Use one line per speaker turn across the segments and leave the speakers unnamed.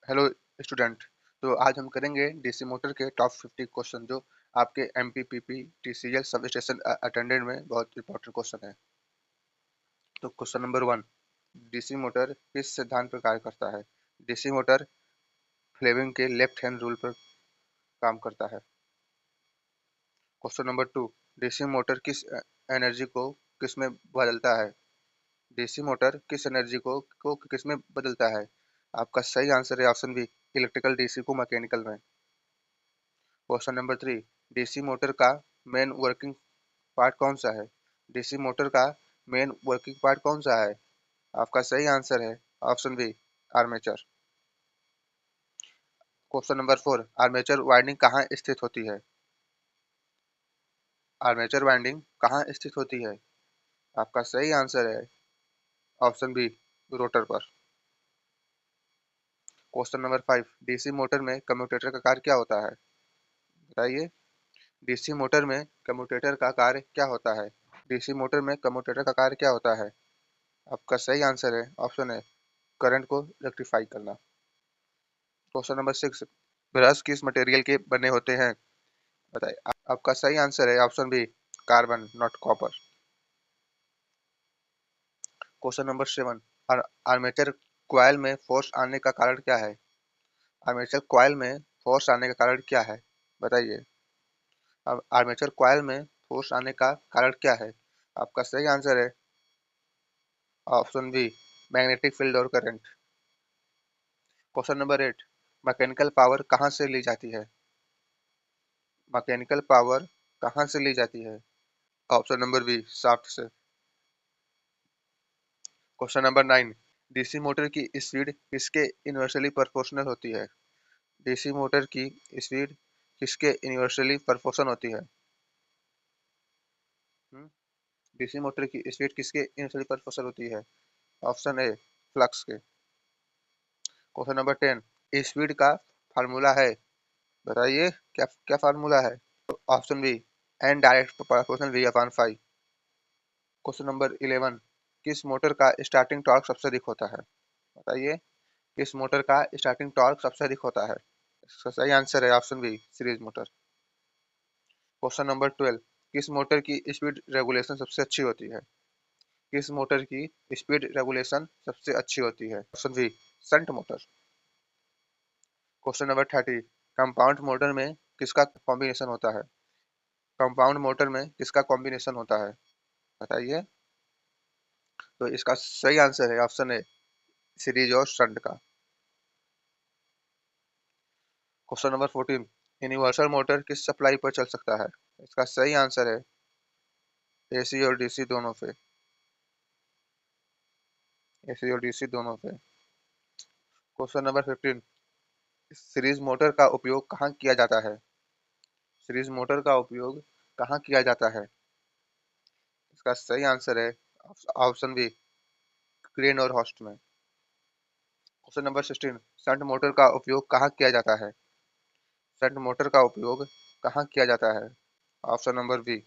Hello student. तो आज हम करेंगे डीसी मोटर के टॉप 50 क्वेश्चन जो आपके एमपीपीपी टीसीएल सब स्टेशन अटेंडेंट में बहुत इंपॉर्टेंट क्वेश्चन है। तो क्वेश्चन नंबर 1, डीसी मोटर किस सिद्धांत पर कार्य करता है? डीसी मोटर फ्लेमिंग के लेफ्ट हैंड रूल पर काम करता है। क्वेश्चन नंबर 2, डीसी मोटर किस एनर्जी को किस में बदलता है? डीसी मोटर किस एनर्जी को किस में बदलता है? आपका सही आंसर है ऑप्शन बी, इलेक्ट्रिकल डीसी को मैकेनिकल में। क्वेश्चन नंबर 3, डीसी मोटर का मेन वर्किंग पार्ट कौन सा है? डीसी मोटर का मेन वर्किंग पार्ट कौन सा है? आपका सही आंसर है option B, armature. Question number 4, armature winding कहाँ स्थित होती है? आर्मेचर वाइंडिंग कहाँ स्थित होती है? आपका सही आंसर है ऑप्शन बी, रोटर पर। क्वेश्चन नंबर 5, डीसी मोटर में कम्यूटेटर का कार्य क्या होता है? बताइए। डीसी मोटर में कम्यूटेटर का कार्य क्या होता है? डीसी मोटर में कम्यूटेटर का कार्य क्या होता है? आपका सही आंसर है ऑप्शन है, करंट को रेक्टिफाई करना। क्वेश्चन नंबर 6, ब्रश किस मटेरियल के बने होते हैं? बताइए। आपका सही आंसर है option B, carbon not copper. Question number 7, armature coil में फोर्स आने का कारण क्या है? आर्मेचर कॉइल में फोर्स आने का कारण क्या है? बताइए। अब आर्मेचर कॉइल में फोर्स आने का कारण क्या है? आपका सही आंसर है ऑप्शन बी, मैग्नेटिक फील्ड और current. Question number 8, mechanical power कहाँ से ली जाती है? मैकेनिकल पावर कहाँ से ली जाती है? ऑप्शन नंबर बी, शाफ्ट से। क्वेश्चन नंबर 9, डीसी मोटर की स्पीड किसके इन्वर्सली प्रोपोर्शनल होती है? डीसी मोटर की स्पीड किसके इन्वर्सली प्रोपोर्शनल होती है? डीसी मोटर की स्पीड किसके इन्वर्सली प्रोपोर्शनल होती है? ऑप्शन ए, फ्लक्स के। क्वेश्चन नंबर 10, स्पीड का फार्मूला है? बताइए, क्या क्या फार्मूला है? Option B, N direct proportional V upon 5। Question number 11, किस मोटर का स्टार्टिंग टॉर्क सबसे अधिक होता है? बताइए। किस मोटर का स्टार्टिंग टॉर्क सबसे अधिक होता है? इसका सही आंसर है option B, series motor. Question number 12, किस मोटर की स्पीड रेगुलेशन सबसे अच्छी होती है? किस मोटर की स्पीड रेगुलेशन सबसे अच्छी होती है? Option B, shunt motor. Question number 30, compound motor में किसका कॉम्बिनेशन होता है? कंपाउंड मोटर में किसका कॉम्बिनेशन होता है? बताइए। तो इसका सही आंसर है ऑप्शन ए, सीरीज और शंट का। क्वेश्चन नंबर 14, यूनिवर्सल मोटर किस सप्लाई पर चल सकता है? इसका सही आंसर है एसी और डीसी दोनों पे। एसी और डीसी दोनों पे। क्वेश्चन नंबर 15, सीरीज मोटर का उपयोग कहाँ किया जाता है? सीरीज मोटर का उपयोग कहाँ किया जाता है? इसका सही आंसर है ऑप्शन बी, क्रेन और होस्ट में। क्वेश्चन नंबर 16, शंट मोटर का उपयोग कहाँ किया जाता है? शंट मोटर का उपयोग कहाँ किया जाता है? ऑप्शन नंबर बी,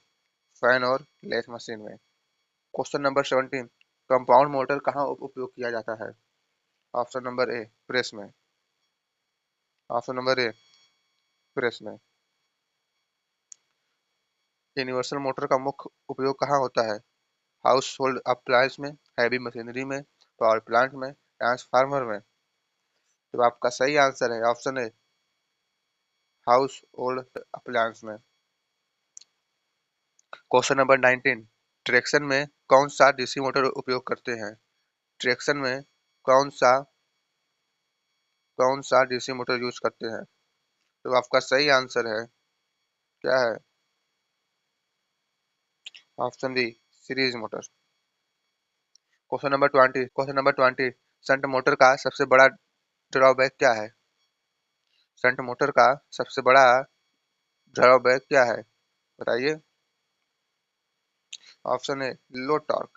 फैन और लेथ मशीन में। क्वेश्चन नंबर 17, कंपाउंड मोटर कहाँ उपयोग किया जाता है? ऑप्शन नंबर ए, प्रेस में। ऑप्शन नंबर ए, प्रेस में। यूनिवर्सल मोटर का मुख्य उपयोग कहाँ होता है? हाउस होल्ड अप्लायंस में, हैवी मशीनरी में, पावर प्लांट में, ट्रांसफार्मर में। तो आपका सही आंसर है ऑप्शन ए, हाउस होल्ड अप्लायंस में। क्वेश्चन नंबर 19, ट्रैक्शन में कौन सा डीसी मोटर उपयोग करते हैं? ट्रैक्शन में कौन सा डीसी मोटर यूज करते हैं? तो आपका सही आंसर है, क्या है? Option B, series motor. Question number 20, shunt motor का सबसे बड़ा ड्रॉबैक क्या है? शंट मोटर का सबसे बड़ा ड्रॉबैक क्या है? बताइए। Option A, low torque.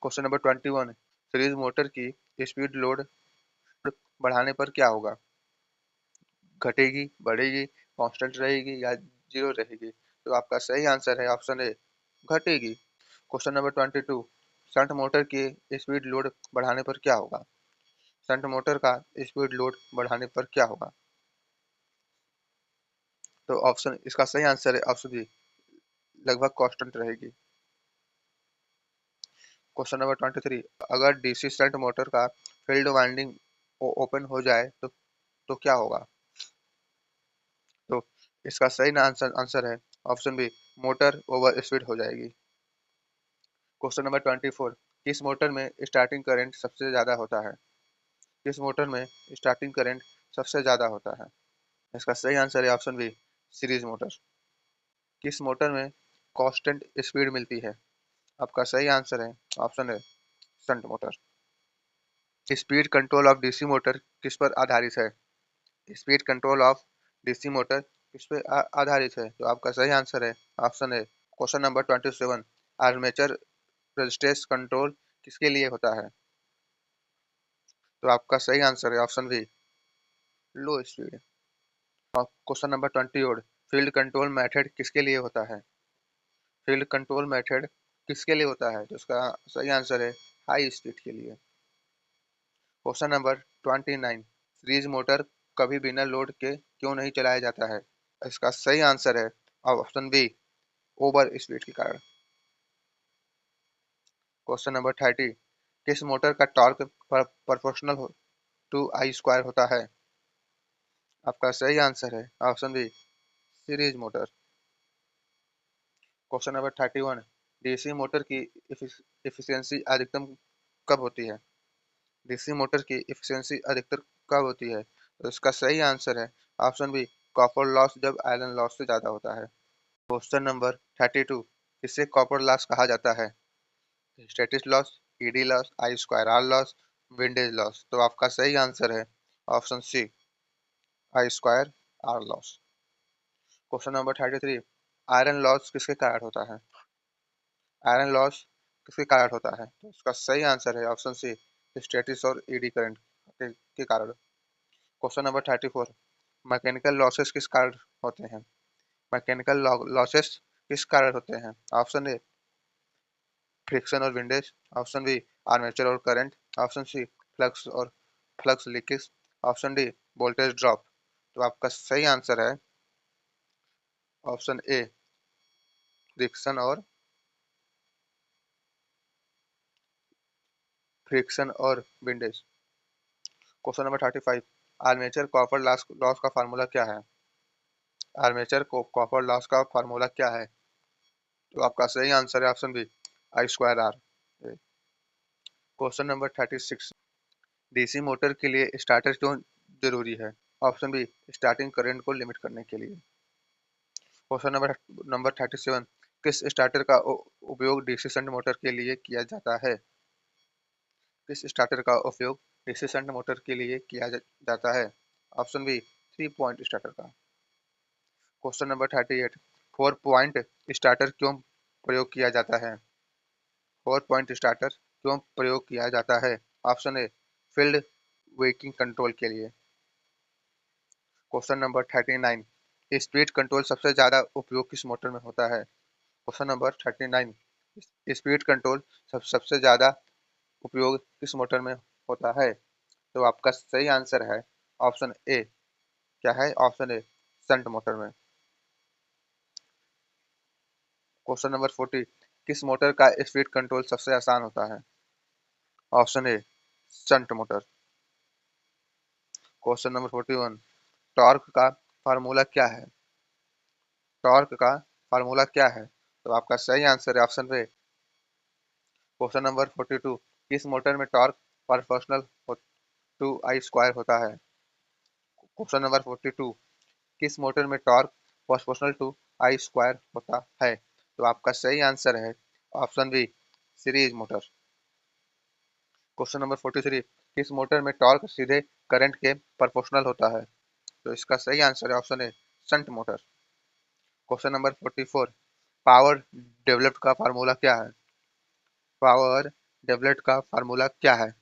Question number 21, series motor की स्पीड लोड बढ़ाने पर क्या होगा? घटेगी, बढ़ेगी, कांस्टेंट रहेगी या जीरो रहेगी? तो आपका सही आंसर है ऑप्शन ए, घटेगी। क्वेश्चन नंबर 22, शंट मोटर की स्पीड लोड बढ़ाने पर क्या होगा? शंट मोटर का स्पीड लोड बढ़ाने पर क्या होगा? तो ऑप्शन, इसका सही आंसर है ऑप्शन बी, लगभग कांस्टेंट रहेगी। क्वेश्चन नंबर 23, अगर डीसी शंट मोटर का फील्ड वाइंडिंग ओपन हो जाए तो क्या होगा? तो इसका सही आंसर आंसर है option B, motor over speed हो जाएगी। क्वेश्चन नंबर 24, किस मोटर में स्टार्टिंग करंट सबसे ज्यादा होता है? किस मोटर में स्टार्टिंग करंट सबसे ज्यादा होता है? इसका सही आंसर है ऑप्शन बी, सीरीज मोटर। किस मोटर में कांस्टेंट स्पीड मिलती है? आपका सही आंसर है ऑप्शन है shunt motor. Speed control of DC motor किस पर आधारित है? Speed control of DC motor किस पर आधारित है? तो आपका सही आंसर है ऑप्शन है question number 27, armature resistance control किसके लिए होता है? तो आपका सही आंसर है ऑप्शन बी, लो स्पीड। और question number 28, field control method किसके लिए होता है? फील्ड कंट्रोल मेथड किसके लिए होता है? तो इसका सही आंसर है हाई स्पीड के लिए। क्वेश्चन नंबर 29, सीरीज मोटर कभी बिना लोड के क्यों नहीं चलाया जाता है? इसका सही आंसर है ऑप्शन बी, ओवर स्पीड के कारण। क्वेश्चन नंबर 30, किस मोटर का torque proportional to I square होता है? आपका सही आंसर है option B, series motor. Question number 31, DC motor की इफिशियंसी अधिकतम कब होती है? डीसी मोटर की इफिशियंसी अधिकतर कब होती है? तो इसका सही आंसर है ऑप्शन बी, कॉपर लॉस जब आयरन लॉस से ज्यादा होता है। क्वेश्चन नंबर 32, किसे कॉपर लॉस कहा जाता है? Static loss, eddy loss, I square R loss, windage loss. तो आपका सही आंसर है option C, I square R loss. Question number 33, iron loss किसके कारण होता है? आयरन लॉस किसके कारण होता है? तो इसका सही आंसर है ऑप्शन सी, स्टैटिस और ईडी करंट के कारण। क्वेश्चन नंबर 34, मैकेनिकल लॉसेस किस कारण होते हैं? मैकेनिकल लॉसेस किस कारण होते हैं? ऑप्शन ए, फ्रिक्शन और विंडेज, ऑप्शन बी, आर्मेचर और current, option C, flux leakage, option D, voltage drop. तो आपका सही आंसर है ऑप्शन ए, फ्रिक्शन और windage. Question number 35, armature copper loss का फार्मूला क्या है? आर्मेचर को कॉपर लॉस का फार्मूला क्या है? तो आपका सही आंसर है option B, I square R. Question number 36, DC motor के लिए स्टार्टर क्यों जरूरी है? ऑप्शन बी, स्टार्टिंग करंट को लिमिट करने के लिए। क्वेश्चन नंबर 37, किस स्टार्टर का उपयोग डीसी शंट मोटर के लिए किया जाता है? किस स्टार्टर का उपयोग डीसी शंट मोटर के लिए किया जाता है? ऑप्शन बी, 3 पॉइंट स्टार्टर का। क्वेश्चन नंबर 38, 4 पॉइंट स्टार्टर क्यों प्रयोग किया जाता है? 4 पॉइंट स्टार्टर क्यों प्रयोग किया जाता है? ऑप्शन ए, फील्ड वेकिंग कंट्रोल के लिए। क्वेश्चन नंबर 39, स्पीड कंट्रोल सबसे ज्यादा उपयोग किस मोटर में होता है? क्वेश्चन नंबर 39, स्पीड कंट्रोल सबसे ज्यादा उपयोग किस मोटर में होता है? तो आपका सही आंसर है ऑप्शन ए, क्या है ऑप्शन ए, शंट मोटर में। क्वेश्चन नंबर 40, किस मोटर का स्पीड कंट्रोल सबसे आसान होता है? ऑप्शन ए, shunt motor. Question number 41, torque का फार्मूला क्या है? टॉर्क का फार्मूला क्या है? तो आपका सही आंसर है ऑप्शन बी। क्वेश्चन नंबर 42, किस मोटर में torque proportional to I square होता है? क्वेश्चन नंबर 42, किस मोटर में torque proportional to I square होता है? तो आपका सही आंसर है option B, series motor. Question number 43, किस मोटर में टॉर्क सीधे करंट के प्रोपोर्शनल होता है? तो इसका सही आंसर है ऑप्शन ए, shunt motor. Question number 44, power developed का फार्मूला क्या है? पावर डेवलप्ड का फार्मूला क्या है?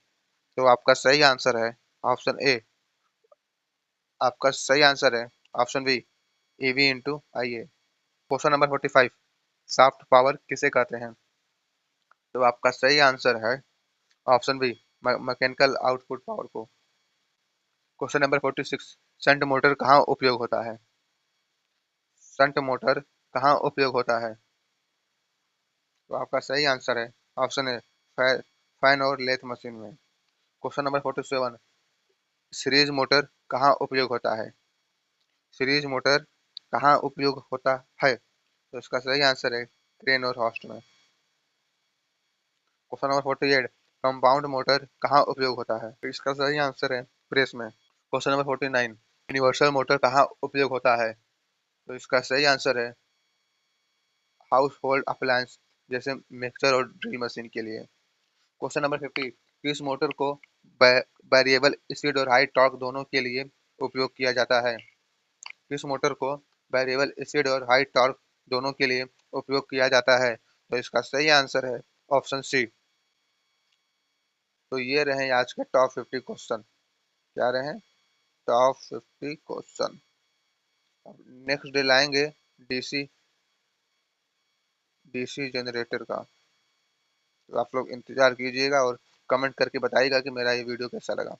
तो आपका सही आंसर है ऑप्शन ए, आपका सही आंसर है option B, EV into I A. Question number 45, soft power किसे कहते हैं? तो आपका सही आंसर है option B, mechanical output power को। क्वेश्चन नंबर 46, शंट मोटर कहाँ उपयोग होता है? शंट मोटर कहाँ उपयोग होता है? तो आपका सही आंसर है ऑप्शन ए, फैन और लेथ मशीन में। क्वेश्चन नंबर 47, सीरीज मोटर कहाँ उपयोग होता है? सीरीज मोटर कहाँ उपयोग होता है? तो इसका सही आंसर है क्रेन और हॉस्ट में। क्वेश्चन नंबर 48, कंपाउंड मोटर कहाँ उपयोग होता है? तो इसका सही आंसर है प्रेस में। क्वेश्चन नंबर 49, यूनिवर्सल मोटर कहाँ उपयोग होता है? तो इसका सही आंसर है हाउस होल्ड अप्लायंस जैसे मिक्सर और ड्रिल मशीन के लिए। क्वेश्चन नंबर 50, किस मोटर को वेरिएबल स्पीड और हाई टॉर्क दोनों के लिए उपयोग किया जाता है? किस मोटर को वेरिएबल स्पीड और हाई टॉर्क दोनों के लिए उपयोग किया जाता है? तो इसका सही आंसर है ऑप्शन सी। तो ये रहे आज के टॉप 50 क्वेश्चन। क्या रहे? Top 50 question. अब नेक्स्ट डे लाएंगे डीसी डीसी जनरेटर का। तो आप लोग इंतजार कीजिएगा और कमेंट करके बताइएगा कि मेरा ये वीडियो कैसा लगा।